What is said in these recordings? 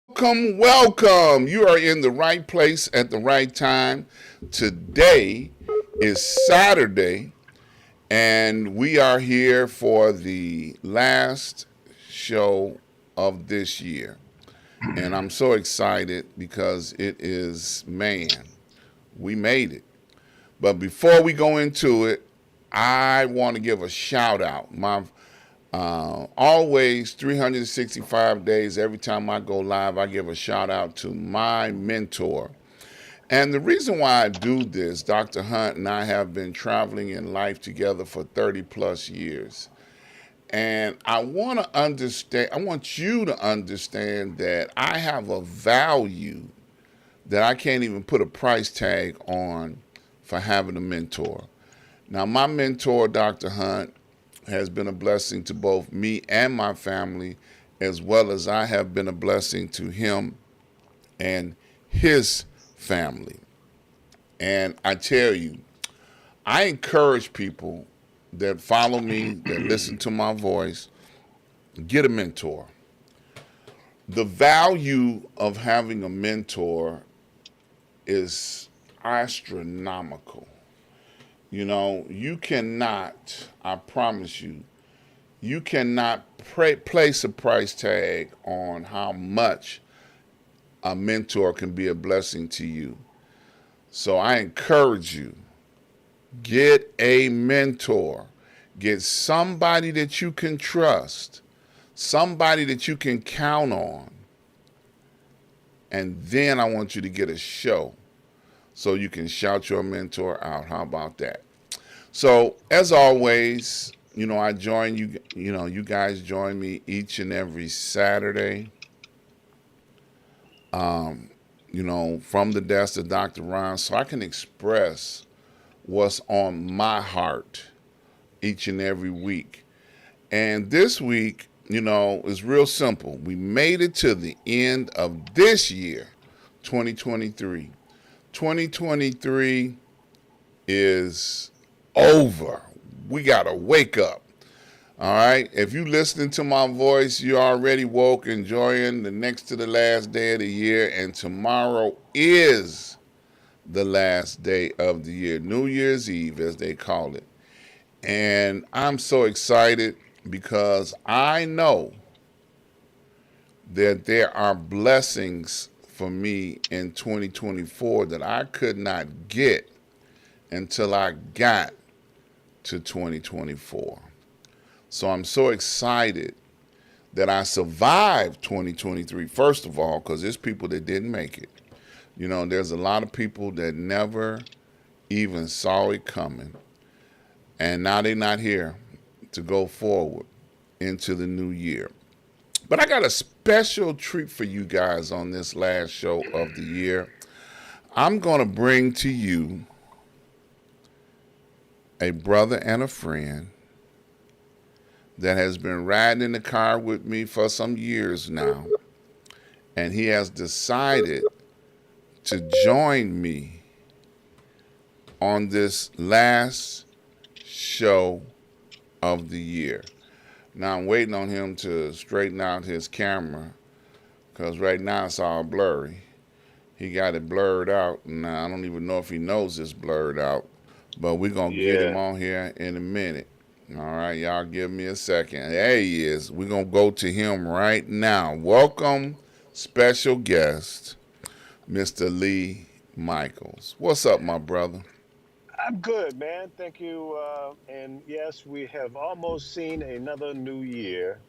Welcome, welcome. You are in the right place at the right time. Today is Saturday, and we are here for the last show of this year. And I'm so excited because it is, man, we made it. But before we go into it, I want to give a shout out. My always 365 days, every time I go live, I give a shout out to my mentor. And the reason why I do this, Dr. Hunt and I have been traveling in life together for 30 plus years. And I want to understand, I want you to understand that I have a value that I can't even put a price tag on for having a mentor. Now, my mentor, Dr. Hunt, has been a blessing to both me and my family, as well as I have been a blessing to him and his family. And I tell you, I encourage people that follow me, that listen to my voice, get a mentor. The value of having a mentor is astronomical. You know, you cannot, I promise you, you cannot place a price tag on how much a mentor can be a blessing to you. So I encourage you, get a mentor. Get somebody that you can trust, somebody that you can count on. And then I want you to get a show so you can shout your mentor out. How about that? So, as always, I join you, you guys join me each and every Saturday, from the desk of Dr. Ron, so I can express what's on my heart each and every week. And this week, is real simple. We made it to the end of this year, 2023. 2023 is over. We got to wake up. All right. If you listening to my voice, you already woke, enjoying the next to the last day of the year. And tomorrow is the last day of the year, New Year's Eve, as they call it. And I'm so excited because I know that there are blessings for me in 2024 that I could not get until I got to 2024. So I'm so excited that I survived 2023, first of all, because there's people that didn't make it. There's a lot of people that never even saw it coming. And now they're not here to go forward into the new year. But I got a special treat for you guys on this last show of the year. I'm going to bring to you a brother and a friend that has been riding in the car with me for some years now. And he has decided to join me on this last show of the year. Now I'm waiting on him to straighten out his camera because right now it's all blurry. He got it blurred out, and I don't even know if he knows it's blurred out, but we're going to get him on here in a minute. All right, y'all give me a second. There he is. We're going to go to him right now. Welcome, special guest, Mr. Lee Michaels. What's up, my brother? I'm good, man. Thank you. And yes, we have almost seen another new year.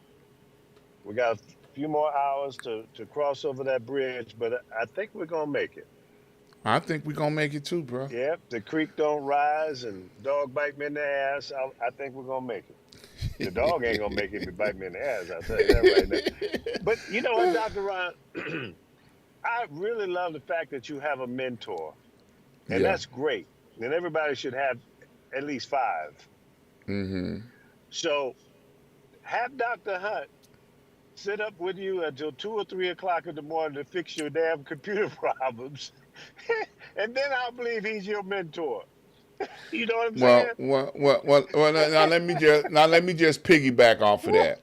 We got a few more hours to cross over that bridge, but I think we're gonna make it. I think we're going to make it too, bro. Yep, the creek don't rise and dog bite me in the ass. I think we're gonna make it. The dog ain't gonna make it if it bite me in the ass. I'll tell you that right now. But you know what, Dr. Ron, I really love the fact that you have a mentor, and Yeah. that's great. And everybody should have at least five. Mm-hmm. So have Dr. Hunt sit up with you until 2 or 3 o'clock in the morning to fix your damn computer problems, and then I'll believe he's your mentor. You know what I'm Well, saying? now let me just piggyback off of that.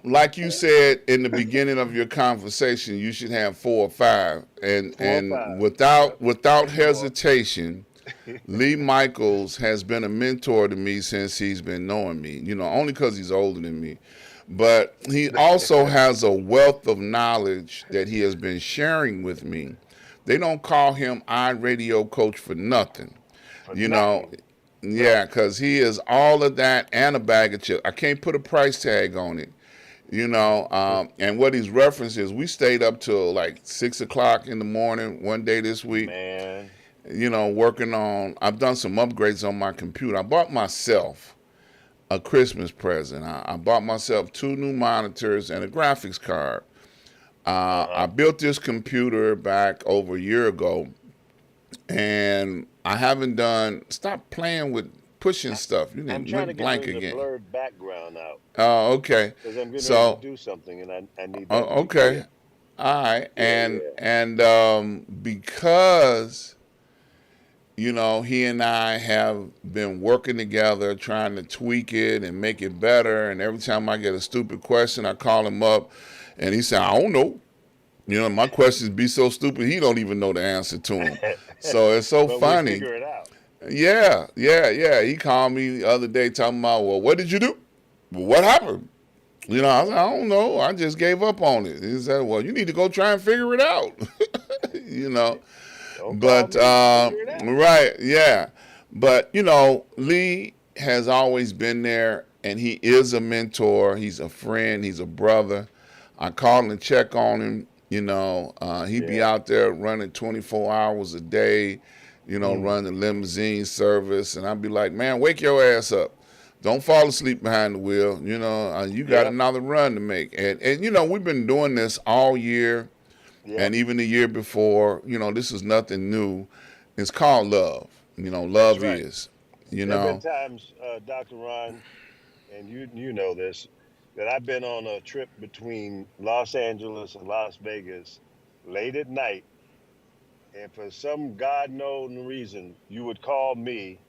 Like you said in the beginning of your conversation, you should have 4 or 5, and 4 or 5. Yep. without Maybe more. hesitation, Lee Michaels has been a mentor to me since he's been knowing me. Only because he's older than me, but he also has a wealth of knowledge that he has been sharing with me. They don't call him iRadio Coach for nothing. For You know, nothing. yeah, Right. because he is all of that and a bag of chips. I can't put a price tag on it. And what he's referenced is we stayed up till like 6 o'clock in the morning one day this week. Man. Working on. I've done some upgrades on my computer. I bought myself a Christmas present. I bought myself 2 new monitors and a graphics card. I Uh-huh. built this computer back over a year ago, and I haven't done. Stop playing with pushing I, stuff. I'm trying to Went get blank rid of the again. blurred background out Oh, okay. because I'm getting ready to So, do something, and I need that to be okay. clear. All right. Yeah, And yeah. because he and I have been working together, trying to tweak it and make it better. And every time I get a stupid question, I call him up, and he said, "I don't know." My questions be so stupid he don't even know the answer to them. So it's so But we funny. figure it out. Yeah, yeah, yeah. He called me the other day talking about, well, what did you do? Well, what happened? I said, I don't know. I just gave up on it. He said, well, you need to go try and figure it out. you know. Don't call But me. Figure it out. right, yeah. But Lee has always been there, and he is a mentor. He's a friend. He's a brother. I call and check on him. He be Yeah. out there running 24 hours a day. Mm. Running limousine service, and I'd be like, man, wake your ass up. Don't fall asleep behind the wheel. You got Yep. another run to make. And we've been doing this all year Yep. and even the year before. This is nothing new. It's called love. That's Love right. is. You There have been know, times, Dr. Ron, and you know this, that I've been on a trip between Los Angeles and Las Vegas late at night, and for some God known reason, you would call me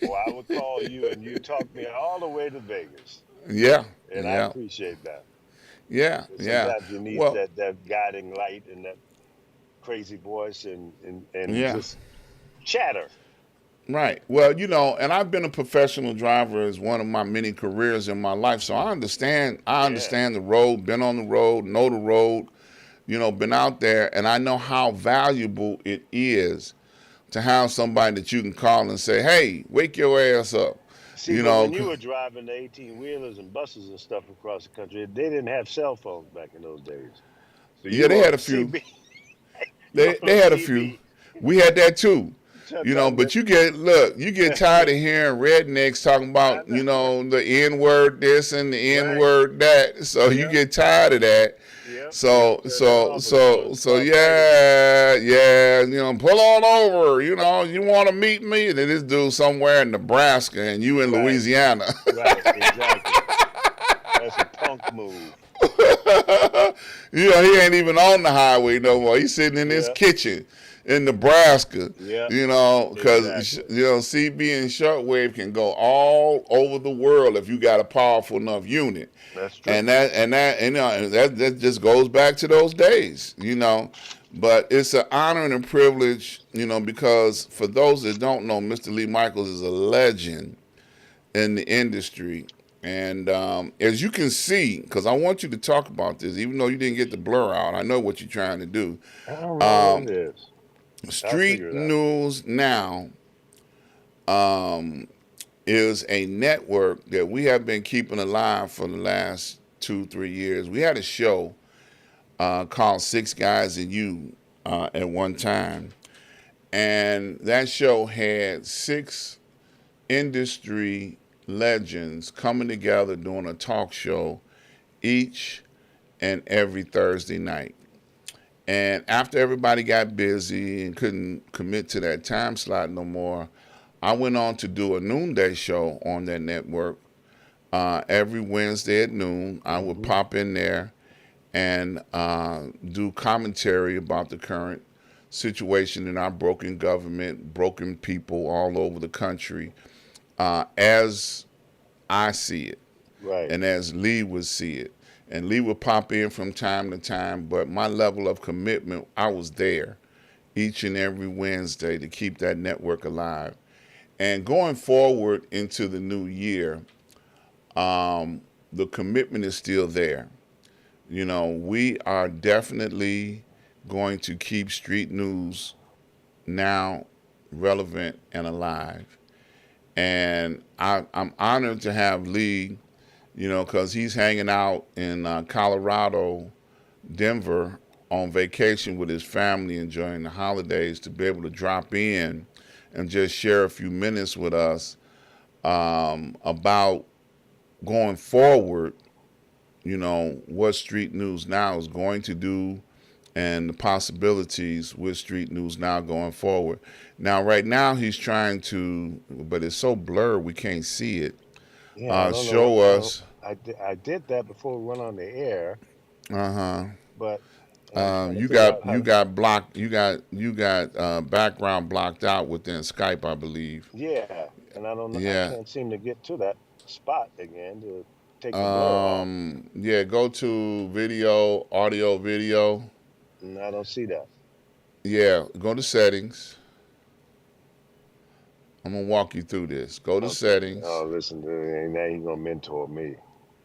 or I would call you, and you talk me all the way to Vegas, yeah, and I yeah, appreciate that. yeah, And yeah. sometimes you need Well, that guiding light and that crazy voice and yeah, just chatter. right. Well, and I've been a professional driver as one of my many careers in my life, so I understand. I Yeah. understand the road. Been on the road, know the road. Been out there, and I know how valuable it is to have somebody that you can call and say, "Hey, wake your ass up." See, You but know, when you were driving the 18 wheelers and buses and stuff across the country, they didn't have cell phones back in those days. So yeah, you they were had on a few. CB. You They were on they had a few. CB. We had that too. Sometimes But you get tired of hearing rednecks talking I about, know. the N word this and the N Right. word that. So you Yep. get tired of that. Yep. You'll So turn that so off or so so start writing. yeah, yeah, pull on over. You want to meet me? And then this dude somewhere in Nebraska and you in Right. Louisiana. Right. Exactly. That's a punk move. He ain't even on the highway no more. He's sitting in his Yep. kitchen in Nebraska. Yep. Because Exactly. CB and shortwave can go all over the world if you got a powerful enough unit, That's true. and that just goes back to those days. But it's an honor and a privilege, because for those that don't know, Mr. Lee Michaels is a legend in the industry. And as you can see, because I want you to talk about this, even though you didn't get the blur out, I know what you're trying to do. I don't know what Um, it is. I'll Street figure it out. News Now is a network that we have been keeping alive for the last 2, 3 years. We had a show called Six Guys and You at one time, and that show had six industry legends coming together doing a talk show each and every Thursday night. And after everybody got busy and couldn't commit to that time slot no more, I went on to do a noonday show on that network Every Wednesday at noon, I would Mm-hmm. pop in there and do commentary about the current situation in our broken government, broken people all over the country, as I see it, Right. and as Lee would see it. And Lee would pop in from time to time, but my level of commitment, I was there each and every Wednesday to keep that network alive. And going forward into the new year, the commitment is still there. We are definitely going to keep street news now relevant and alive. And I'm honored to have Lee, because he's hanging out in Colorado, Denver, on vacation with his family enjoying the holidays, to be able to drop in and just share a few minutes with us about going forward, what Street News Now is going to do and the possibilities with Street News Now going forward. Now, right now, he's trying to, but it's so blurred we can't see it. Yeah, I don't know what Show I don't us. I did that before we went on the air, Uh huh. but I'm trying to You figure out got how you to. got blocked. You got background blocked out within Skype, I believe. Yeah, and I don't know. I Yeah. can't seem to get to that spot again to take the blur off, Yeah. Go to video, audio, video. and I don't see that. Yeah. Go to settings. I'm gonna walk you through this. Go to Okay. settings. Oh, listen to and now you're gonna mentor me.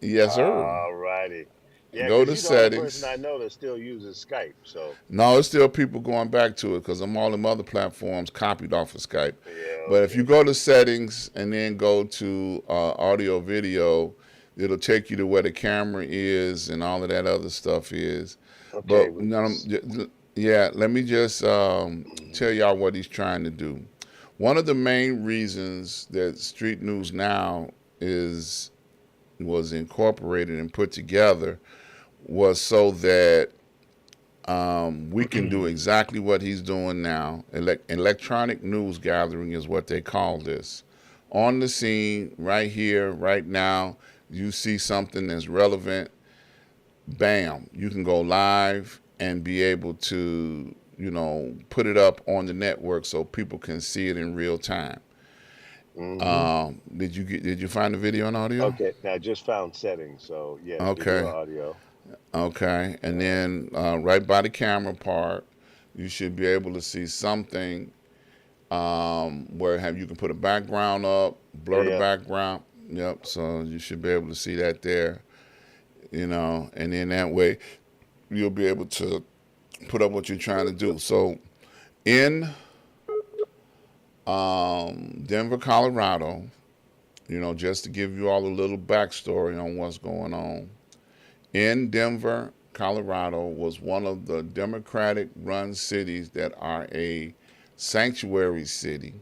Yes, sir. All righty. Yeah, Go because to you're the only person settings. I know that still uses Skype. So No, it's still people going back to it because I'm all them other platforms copied off of Skype. yeah, But if you okay, go to settings and then go to audio video, it'll take you to where the camera is and all of that other stuff is. okay. But yeah, let me just tell y'all what he's trying to do. One of the main reasons that Street News Now is was incorporated and put together was so that we can do exactly what he's doing now. Electronic news gathering is what they call this. On the scene, right here, right now, you see something that's relevant, bam, you can go live and be able to, put it up on the network so people can see it in real time. Mm-hmm. Did you find the video and audio? Okay, now I just found settings. So yes, video, Okay. audio. Okay, and Uh, then right by the camera part, you should be able to see something where have you can put a background up, blur the yeah. background. Yep. So you should be able to see that there, and then that way you'll be able to put up what you're trying to do. So in Denver, Colorado, just to give you all a little backstory on what's going on. In Denver, Colorado was one of the Democratic run cities that are a sanctuary city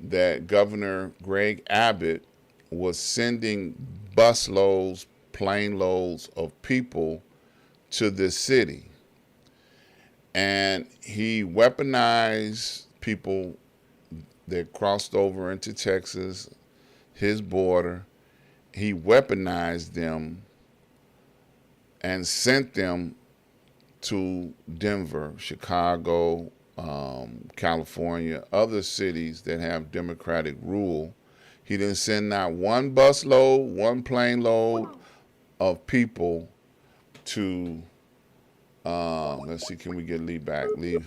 that Governor Greg Abbott was sending busloads, plane loads of people to this city. And he weaponized people that crossed over into Texas, his border. He weaponized them and sent them to Denver, Chicago, California, other cities that have Democratic rule. He didn't send not one bus load, one plane load of people to, let's see, can we get Lee back? Lee,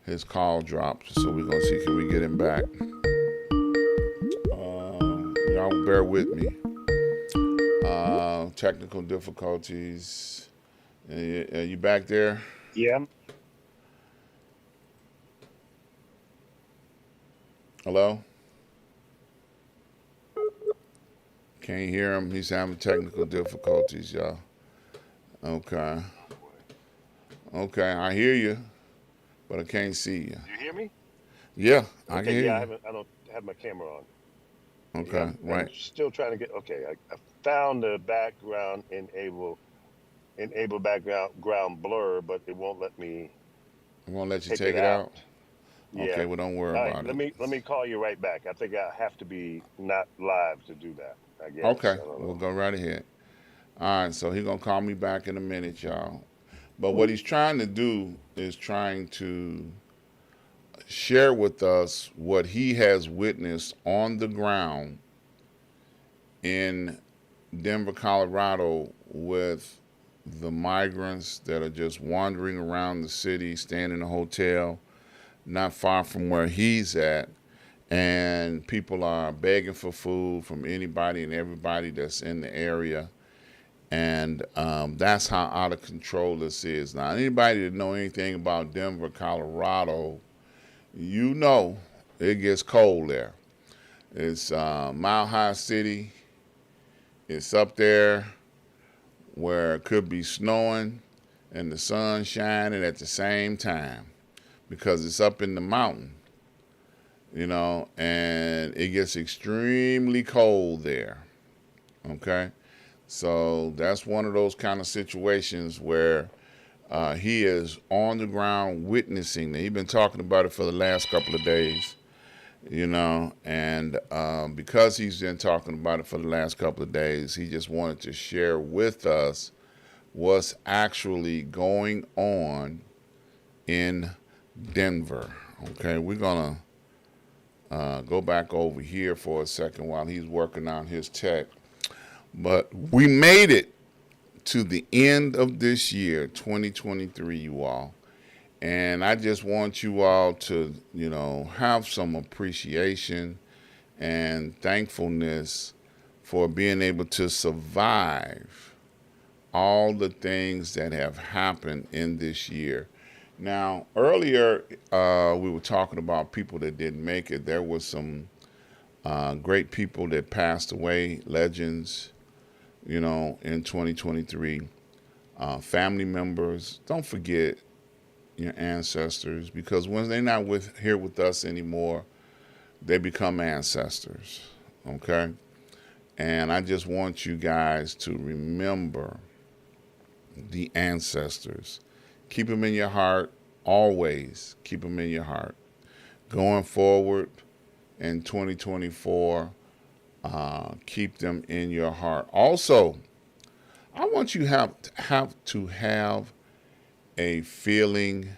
his call dropped, so we're going to see, can we get him back? Y'all bear with me. Technical difficulties. Are you back there? Yeah. Hello? Can't hear him. He's having technical difficulties, y'all. Okay. Oh boy. Okay, I hear you, but I can't see you. Do you hear me? Yeah, I can Okay. hear Yeah. I you. haven't. I don't have my camera on. Yeah. Okay, I'm right. still trying to get. Okay. I found the background enable background blur, but it won't let me I won't let you take take it it out. out. Yeah. Okay, well, don't worry All right. about Let it. me call you right back. I think I have to be not live to do that. I guess. Okay, I don't we'll know. go right ahead. All right, so he's gonna call me back in a minute, y'all. But what he's trying to do is trying to share with us what he has witnessed on the ground in Denver, Colorado, with the migrants that are just wandering around the city, staying in a hotel not far from where he's at. And people are begging for food from anybody and everybody that's in the area. And that's how out of control this is. Now, anybody that know anything about Denver, Colorado, you know it gets cold there. It's Mile High City. It's up there where it could be snowing and the sun shining at the same time because it's up in the mountain, and it gets extremely cold there. Okay, so that's one of those kind of situations where he is on the ground witnessing that. He's been talking about it for the last couple of days, and because he's been talking about it for the last couple of days, he just wanted to share with us what's actually going on in Denver. Okay, we're going to go back over here for a second while he's working on his tech. But we made it to the end of this year, 2023, you all. And I just want you all to, have some appreciation and thankfulness for being able to survive all the things that have happened in this year. Now, earlier we were talking about people that didn't make it. There were some great people that passed away, legends, in 2023. Family members, don't forget your ancestors because when they're not here with us anymore, they become ancestors. Okay? And I just want you guys to remember the ancestors. Keep them in your heart, always keep them in your heart. Going forward in 2024, keep them in your heart. Also, I want you to have a feeling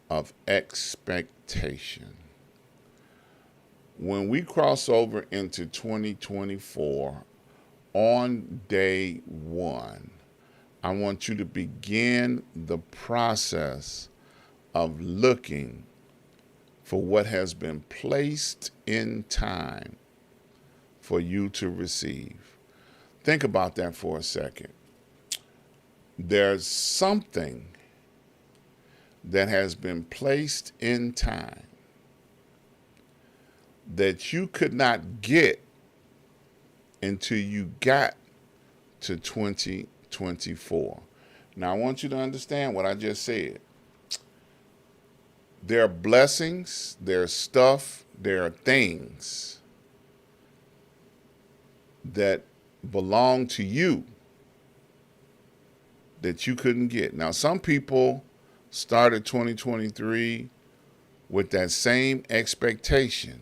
of expectation. When we cross over into 2024, on day one, I want you to begin the process of looking for what has been placed in time for you to receive. Think about that for a second. There's something that has been placed in time that you could not get until you got to 2024. Now, I want you to understand what I just said. There are blessings, there are stuff, there are things that belong to you that you couldn't get. Now, some people started 2023 with that same expectation,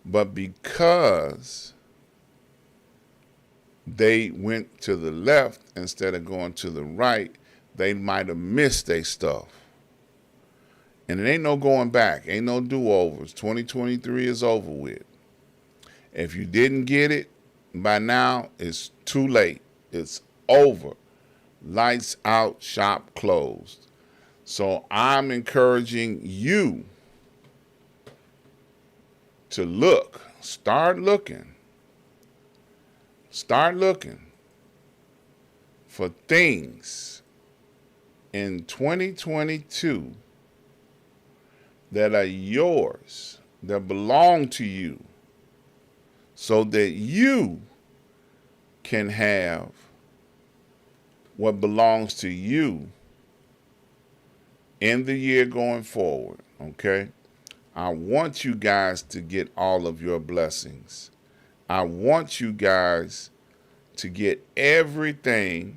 but because they went to the left instead of going to the right, they might have missed their stuff. And it ain't no going back, ain't no do-overs. 2023 is over with. If you didn't get it by now, it's too late. It's over. Lights out, shop closed. So I'm encouraging you to look. Start looking for things in 2022 that are yours, that belong to you, so that you can have what belongs to you in the year going forward, okay? I want you guys to get all of your blessings. I want you guys to get everything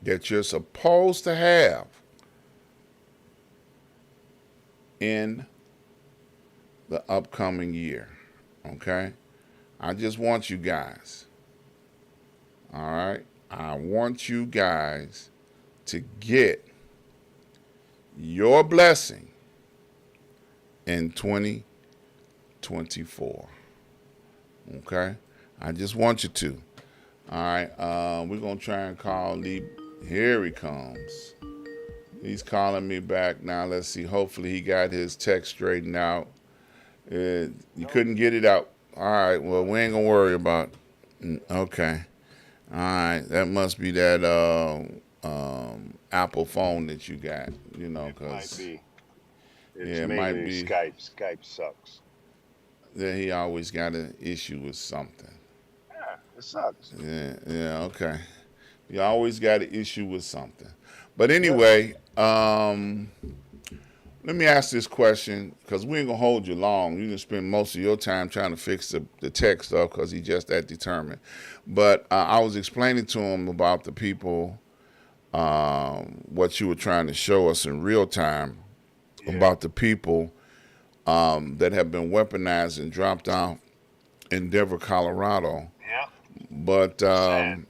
that you're supposed to have in the upcoming year, okay? I just want you guys, all right? I want you guys to get your blessing in 2024. Okay? I just want you to. All right. We're going to try and call Lee. Here he comes. He's calling me back now. Let's see. Hopefully, he got his text straightened out. You No, couldn't get it out. All right. Well, no. we ain't going to worry about it. Okay. All right. That must be that Apple phone that you got, It might because, be. It's yeah, it might mainly be Skype. Skype sucks. that he always got an issue with something. Yeah, it sucks. Yeah, yeah, okay. You always got an issue with something. But Yep. anyway, let me ask this question because we ain't gonna hold you long. You can spend most of your time trying to fix the tech stuff because he's just that determined. But I was explaining to him about the people, what you were trying to show us in real time Yeah. about the people that have been weaponized and dropped off in Denver, Colorado. Yeah. But Sad.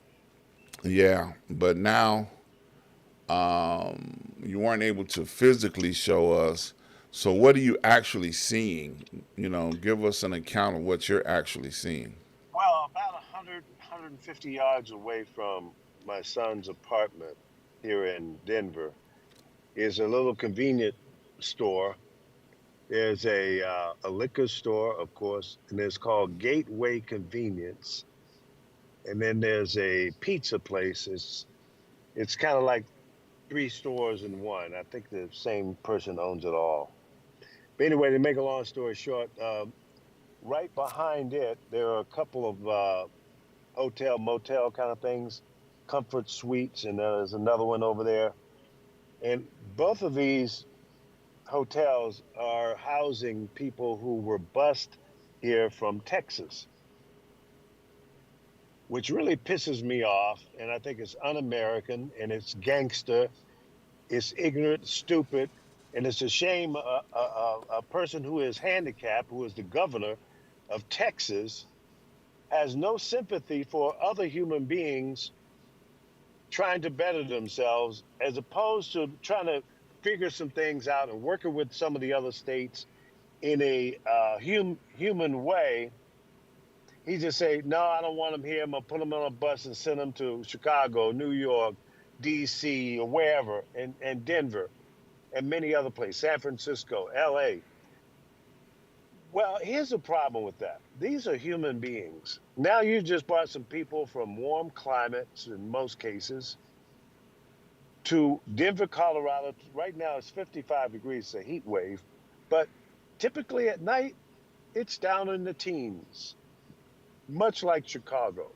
yeah, but now you weren't able to physically show us. So what are you actually seeing? Give us an account of what you're actually seeing. Well, about 150 yards away from my son's apartment here in Denver is a little convenient store. There's a liquor store, of course, and it's called Gateway Convenience. And then there's a pizza place. It's kind of like three stores in one. I think the same person owns it all. But anyway, to make a long story short, right behind it, there are a couple of hotel, motel kind of things, comfort suites, and there's another one over there. And both of these hotels are housing people who were bused here from Texas, which really pisses me off. And I think it's un American and it's gangster, it's ignorant, stupid. And it's a shame a person who is handicapped, who is the governor of Texas, has no sympathy for other human beings trying to better themselves as opposed to trying to figure some things out and working with some of the other states in a human way. He just say, no, I don't want them here. I'm going to put them on a bus and send them to Chicago, New York, DC, or wherever, and Denver, and many other places, San Francisco, LA. Well, here's the problem with that. These are human beings. Now you just brought some people from warm climates in most cases to Denver, Colorado. Right now it's 55 degrees, it's a heat wave, but typically at night it's down in the teens, much like Chicago.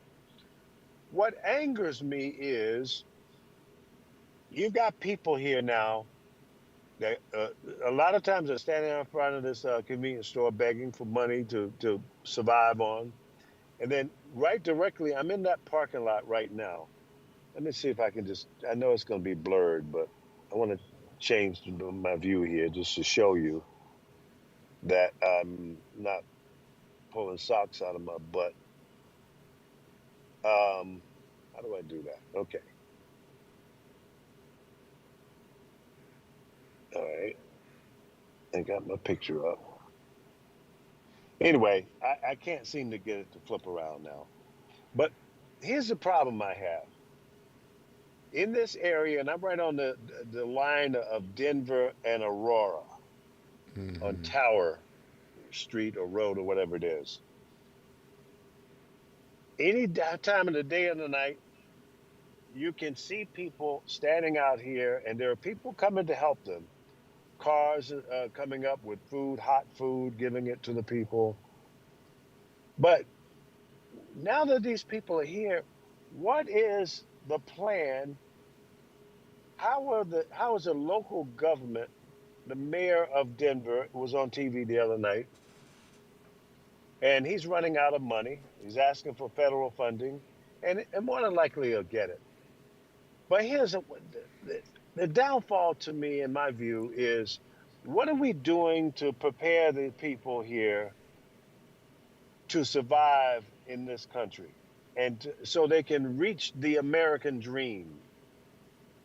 What angers me is you've got people here now that a lot of times are standing in front of this convenience store begging for money to survive on. And then right directly, I'm in that parking lot right now. Let me see if I can just, I know it's going to be blurred, but I want to change my view here just to show you that I'm not pulling socks out of my butt. How do I do that? Okay. All right. I got my picture up. Anyway, I can't seem to get it to flip around now. But here's the problem I have. In this area, and I'm right on the line of Denver and Aurora on Hmm. Tower Street or Road or whatever it is. Any time of the day or the night, you can see people standing out here, and there are people coming to help them. Cars coming up with food, hot food, giving it to the people. But now that these people are here, what is the plan? How is the local government, the mayor of Denver, who was on TV the other night, and he's running out of money. He's asking for federal funding, and more than likely he'll get it. But the downfall to me, in my view, is what are we doing to prepare the people here to survive in this country and so they can reach the American dream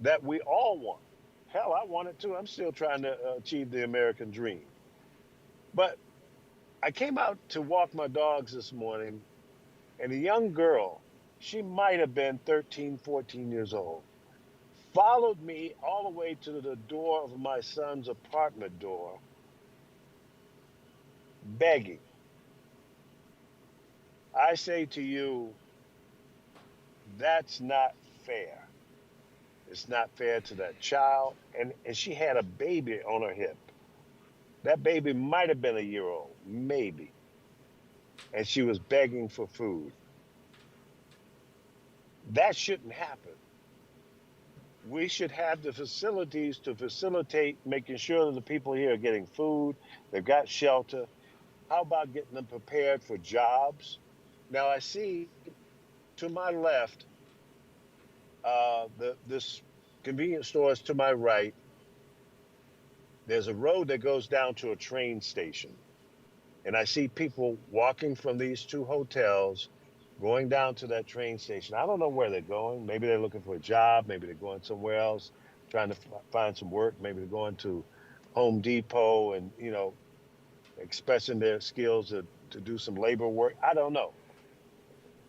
that we all want. Hell, I want it too. I'm still trying to achieve the American dream. But I came out to walk my dogs this morning, and a young girl, she might have been 13, 14 years old, followed me all the way to the door of my son's apartment door, begging. I say to you, that's not fair. It's not fair to that child. And she had a baby on her hip. That baby might have been a year old, maybe. And she was begging for food. That shouldn't happen. We should have the facilities to facilitate making sure that the people here are getting food, they've got shelter. How about getting them prepared for jobs? Now I see to my left, this convenience store is to my right. There's a road that goes down to a train station. And I see people walking from these two hotels going down to that train station. I don't know where they're going. Maybe they're looking for a job. Maybe they're going somewhere else, trying to find some work. Maybe they're going to Home Depot and, expressing their skills to do some labor work. I don't know.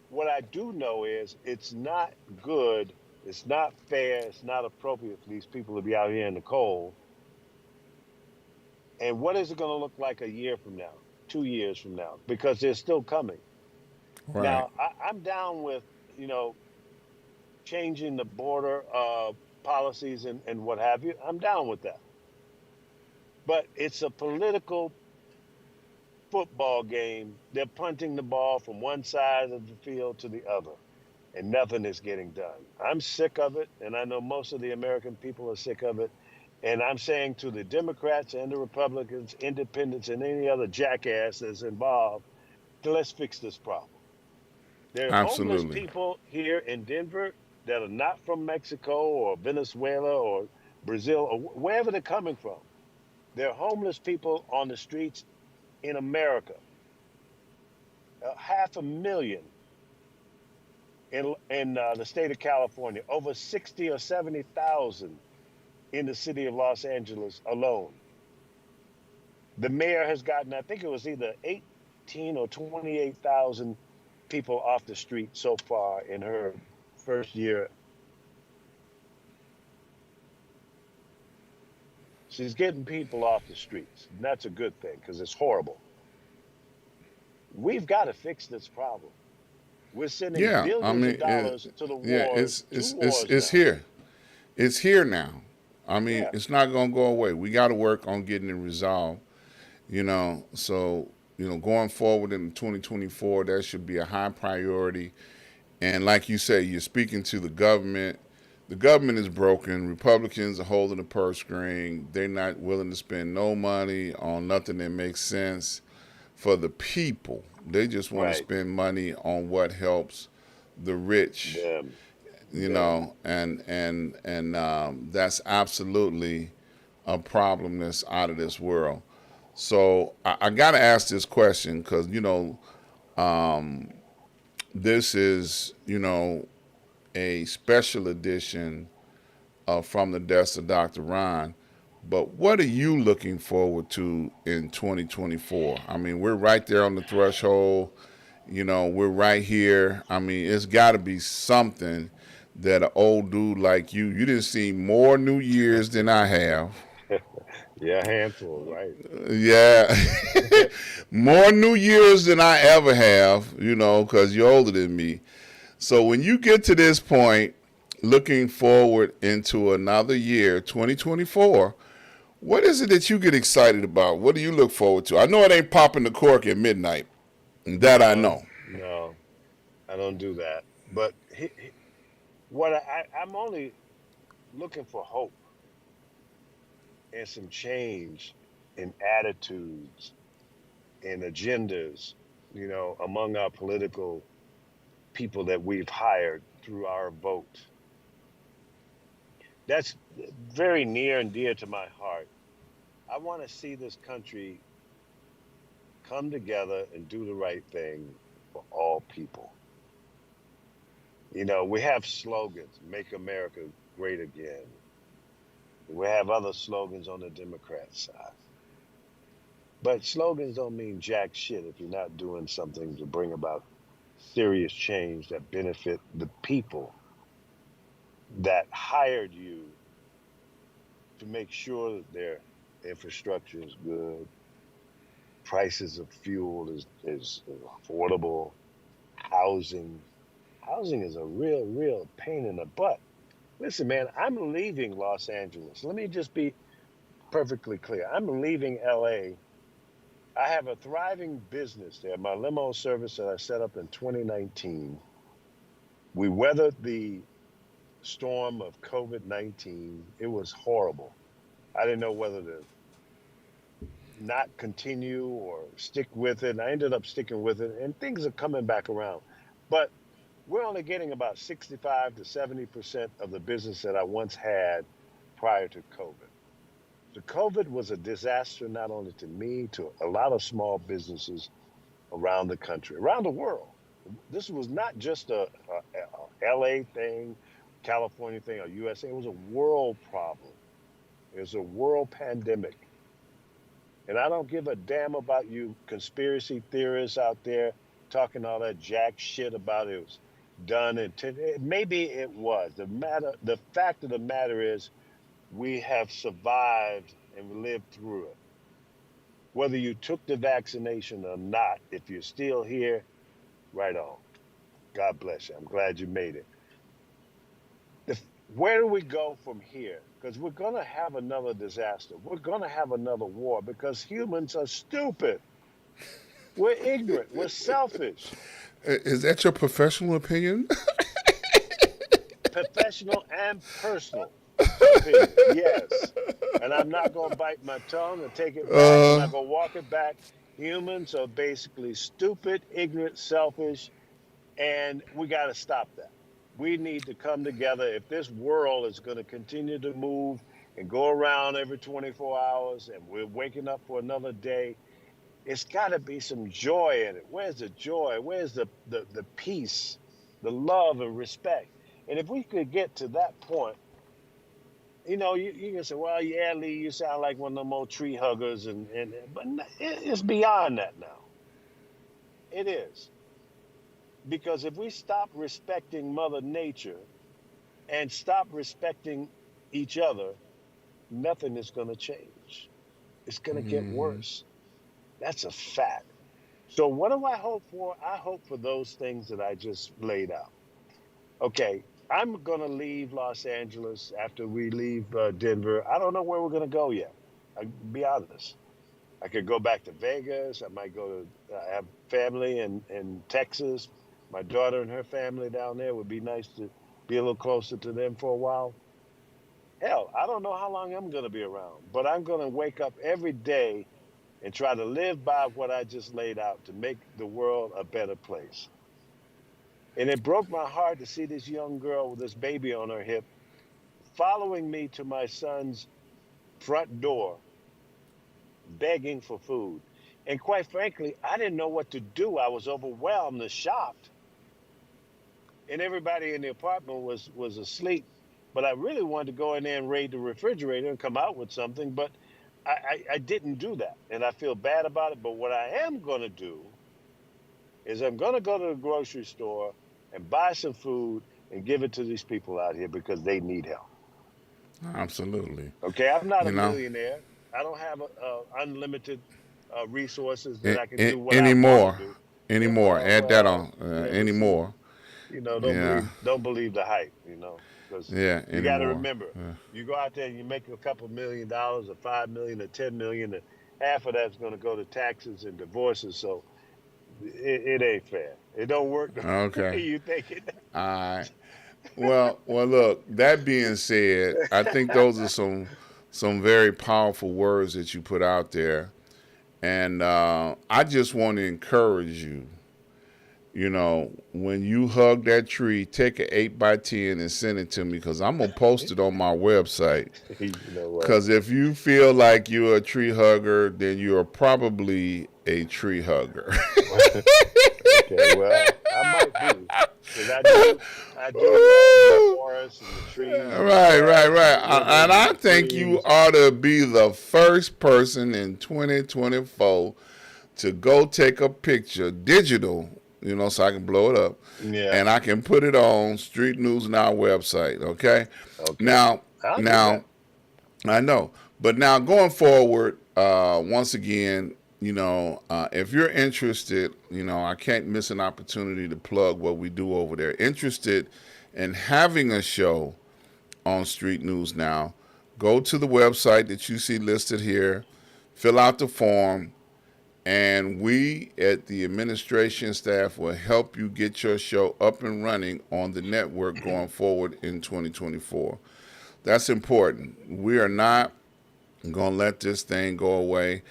What I do know is it's not good. It's not fair. It's not appropriate for these people to be out here in the cold. And what is it going to look like a year from now, 2 years from now? Because they're still coming. Right. Now, I'm down with, you know, changing the border policies and what have you. I'm down with that. But it's a political football game. They're punting the ball from one side of the field to the other, and nothing is getting done. I'm sick of it, and I know most of the American people are sick of it. And I'm saying to the Democrats and the Republicans, independents, and any other jackass that's involved, let's fix this problem. There are homeless Absolutely. people here in Denver that are not from Mexico or Venezuela or Brazil or wherever they're coming from. There are homeless people on the streets in America, 500,000 in the state of California, over 60 or 70,000 in the city of Los Angeles alone. The mayor has gotten, I think it was either 18 or 28,000 people off the street so far in her first year. She's getting people off the streets. And that's a good thing because it's horrible. We've got to fix this problem. We're sending Yeah. I billions of mean, dollars to the yeah. wars, two wars It's now. here. It's here now. I mean, Yeah, it's not gonna go away. We got to work on getting it resolved. So going forward in 2024, that should be a high priority. And like you say, you're speaking to the government. The government is broken. Republicans are holding the purse string. They're not willing to spend no money on nothing that makes sense for the people. They just want to right. spend money on what helps the rich, Them, them. and that's absolutely a problem that's out of this world. So I got to ask this question because this is a special edition from the desk of Dr. Ron. But what are you looking forward to in 2024? I mean, we're right there on the threshold. We're right here. I mean, it's got to be something that an old dude like you didn't see more New Year's than I have. Yeah, a handful, right? Yeah, more New Year's than I ever have, because you're older than me. So when you get to this point, looking forward into another year, 2024, what is it that you get excited about? What do you look forward to? I know it ain't popping the cork at midnight. That I No, know. no, I don't do that. But what I'm only looking for hope and some change in attitudes and agendas, among our political people that we've hired through our vote. That's very near and dear to my heart. I want to see this country come together and do the right thing for all people. We have slogans, make America great again. We have other slogans on the Democrat side. But slogans don't mean jack shit if you're not doing something to bring about serious change that benefit the people that hired you to make sure that their infrastructure is good, prices of fuel is affordable, housing. Housing is a real pain in the butt. Listen, man, I'm leaving Los Angeles. Let me just be perfectly clear. I'm leaving LA. I have a thriving business there. My limo service that I set up in 2019. We weathered the storm of COVID-19. It was horrible. I didn't know whether to not continue or stick with it. And I ended up sticking with it, and things are coming back around. But we're only getting about 65 to 70% of the business that I once had prior to COVID. So COVID was a disaster, not only to me, to a lot of small businesses around the country, around the world. This was not just a LA thing, California thing, or USA. It was a world problem. It was a world pandemic. And I don't give a damn about you conspiracy theorists out there talking all that jack shit about it was done. Maybe it was. The fact of the matter is, we have survived and lived through it. Whether you took the vaccination or not, if you're still here, right on. God bless you. I'm glad you made it. Where do we go from here? Because we're going to have another disaster. We're going to have another war because humans are stupid. We're ignorant. We're selfish. Is that your professional opinion? Professional and personal opinion, yes. And I'm not going to bite my tongue and take it back. I'm not going to walk it back. Humans are basically stupid, ignorant, selfish, and we got to stop that. We need to come together. If this world is going to continue to move and go around every 24 hours and we're waking up for another day, it's got to be some joy in it. Where's the joy? Where's the peace, the love and respect? And if we could get to that point, you can say, well, yeah, Lee, you sound like one of them old tree huggers, but it's beyond that now. It is. Because if we stop respecting Mother Nature and stop respecting each other, nothing is going to change. It's going to get worse. That's a fact. So what do I hope for? I hope for those things that I just laid out. Okay, I'm going to leave Los Angeles after we leave Denver. I don't know where we're going to go yet. I'll be honest. I could go back to Vegas. I might go to have family in Texas. My daughter and her family down there. Would be nice to be a little closer to them for a while. Hell, I don't know how long I'm going to be around, but I'm going to wake up every day and try to live by what I just laid out to make the world a better place. And it broke my heart to see this young girl with this baby on her hip following me to my son's front door, begging for food. And quite frankly, I didn't know what to do. I was overwhelmed and shocked. And everybody in the apartment was asleep. But I really wanted to go in there and raid the refrigerator and come out with something. But I didn't do that. And I feel bad about it. But what I am going to do is I'm going to go to the grocery store and buy some food and give it to these people out here because they need help. Absolutely. Okay, I'm not You a know, millionaire. I don't have unlimited resources that I can do what I want to anymore. do. Yeah, Anymore. Add that on. yeah, but see, Anymore. don't Yeah. believe the hype, because Yeah. you got to Anymore. remember, Yeah. you go out there and you make a couple $1 million or 5 million or 10 million, and half of that's going to go to taxes and divorces. So it ain't fair. It don't work the way Okay. you think it. All right. Well. Look. That being said, I think those are some very powerful words that you put out there, and I just want to encourage you. When you hug that tree, take an 8x10 and send it to me because I'm gonna post it on my website. You know what? Because if you feel like you're a tree hugger, then you're probably a tree hugger. Okay, well, I might be, because I do love the forest and the trees and the grass and Right. the rivers And and I the think you streams. ought to be the first person in 2024 to go take a picture, digital, so I can blow it up, Yeah. and I can put it on Street News Now website. Okay. Okay. Now, I'll do now that. I know, but now going forward, once again, if you're interested, I can't miss an opportunity to plug what we do over there. Interested in having a show on Street News Now, go to the website that you see listed here, fill out the form, and we at the administration staff will help you get your show up and running on the network going forward in 2024. That's important. We are not going to let this thing go away.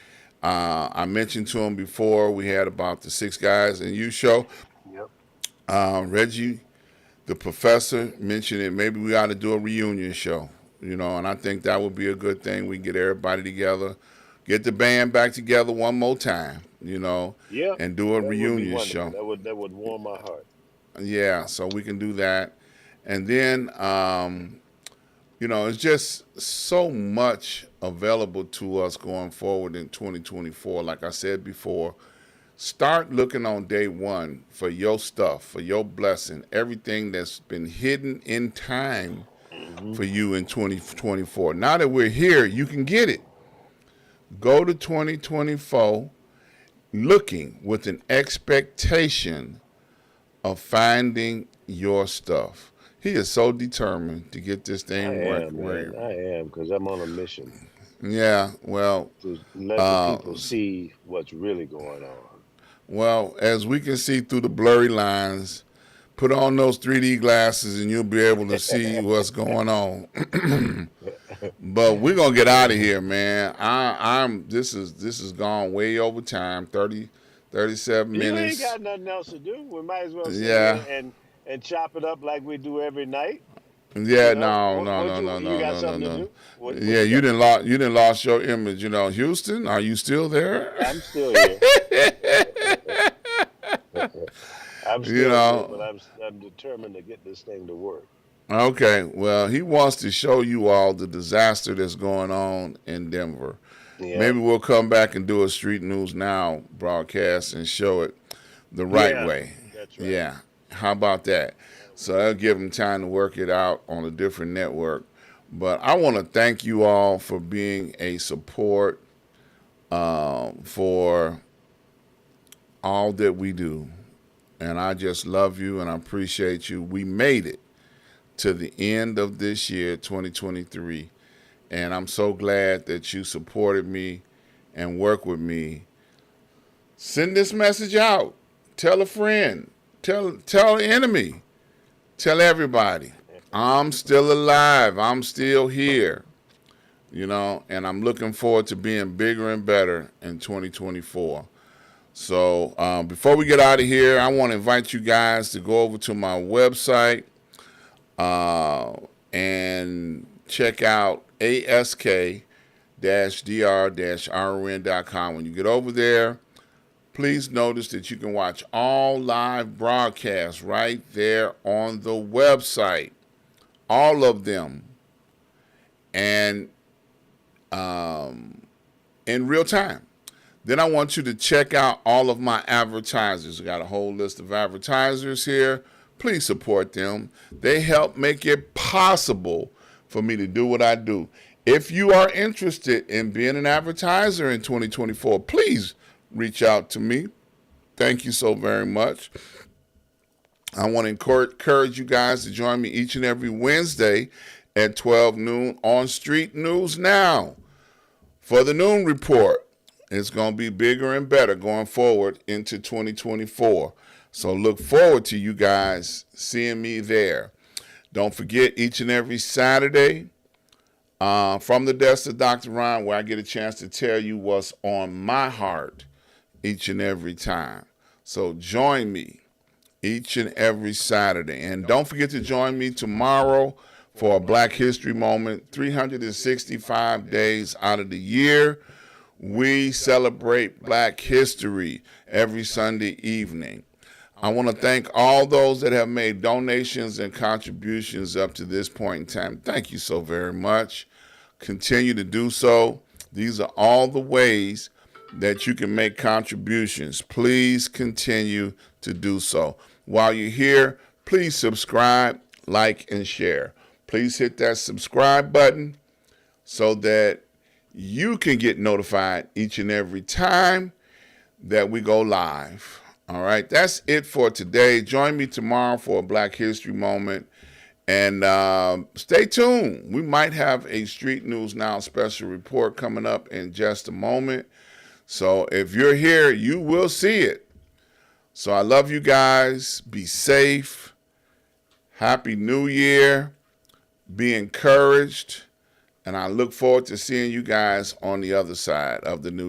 I mentioned to him before we had about the Six Guys and You show. Yep. Reggie, the professor, mentioned it. Maybe we ought to do a reunion show, and I think that would be a good thing. We get everybody together, get the band back together one more time, Yep. and do a That would be reunion wonderful. show. That would warm my heart. Yeah, so we can do that. And then, it's just so much available to us going forward in 2024. Like I said before, start looking on day one for your stuff, for your blessing, everything that's been hidden in time Hmm. for you in 2024. Now that we're here, you can get it. Go to 2024 looking with an expectation of finding your stuff. He is so determined to get this I thing am, right. man. I am, because I'm on a mission Yeah, well, to let the uh, people see what's really going on. as we can see through the blurry lines, put on those 3D glasses and you'll be able to see what's going on. But we're gonna get out of here, man. I'm this is gone way over time, 37 You ain't minutes. got nothing else to do. We might as well sit Yeah. here and chop it up like we do every night. Yeah, no, no, What no, no, you no, got no, no, something to no. do? What Yeah, you got? you didn't lost your image. Houston, are you still there? I'm still here. I'm you still here, but know. I'm determined to get this thing to work. Okay, well, he wants to show you all the disaster that's going on in Denver. Yeah. Maybe we'll come back and do a Street News Now broadcast and show it the right Yeah. way. That's right. Yeah, how about that? That would So be that'll good. give him time to work it out on a different network. But I want to thank you all for being a support for all that we do. And I just love you and I appreciate you. We made it to the end of this year, 2023. And I'm so glad that you supported me and worked with me. Send this message out. Tell a friend. Tell an enemy. Tell everybody. I'm still alive. I'm still here. And I'm looking forward to being bigger and better in 2024. So before we get out of here, I want to invite you guys to go over to my website and check out ask-dr-ron.com. When you get over there, please notice that you can watch all live broadcasts right there on the website, all of them, and in real time. Then I want you to check out all of my advertisers. I got a whole list of advertisers here. Please support them. They help make it possible for me to do what I do. If you are interested in being an advertiser in 2024, please reach out to me. Thank you so very much. I want to encourage you guys to join me each and every Wednesday at 12 noon on Street News Now for the Noon Report. It's going to be bigger and better going forward into 2024. So look forward to you guys seeing me there. Don't forget each and every Saturday from the desk of Dr. Ron, where I get a chance to tell you what's on my heart each and every time. So join me each and every Saturday. And don't forget to join me tomorrow for a Black History Moment, 365 days out of the year. we celebrate Black History every Sunday evening. I want to thank all those that have made donations and contributions up to this point in time. Thank you so very much. Continue to do so. These are all the ways that you can make contributions. Please continue to do so. While you're here, please subscribe, like, and share. Please hit that subscribe button so that you can get notified each and every time that we go live. All right, that's it for today. Join me tomorrow for a Black History Moment. And stay tuned. We might have a Street News Now special report coming up in just a moment. So if you're here, you will see it. So I love you guys. Be safe. Happy New Year. Be encouraged. And I look forward to seeing you guys on the other side of the new year.